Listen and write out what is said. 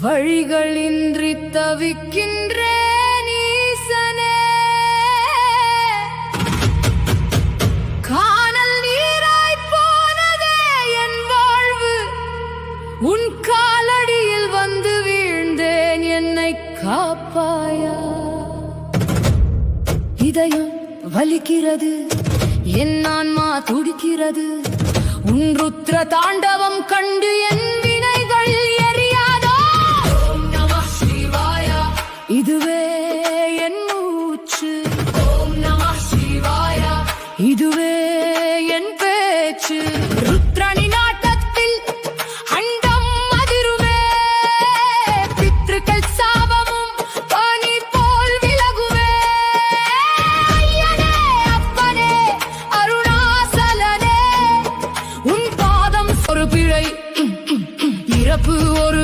வழிகளின்றி தவிக்கின்றேன் ஈசனே. காணல் நீராய் போனதே என் வாழ்வு, உன் காலடியில் வந்து வீழ்ந்தேன், என்னை காப்பாயா. இதயம் வலிக்கிறது, என் ஆன்மா துடிக்கிறது, உன் ருத்ர தாண்டவம் கண்டு என் வினைகள் எரியாதோ. ஓம் நமः சிவாயா, இதுவே என் மூச்சு. ஓம் நமः சிவாயா, இதுவே என் பேச்சு. ருத்ரனின் ஆட்டத்தில் அண்டம் அதிருமே, பித்ருக்கள் சாபமும் பனி போல் விலகுவே. ஐயனே அப்பனே அருணாசலனே, உன் பாதம் ஒரு பிழை, இறப்பு ஒரு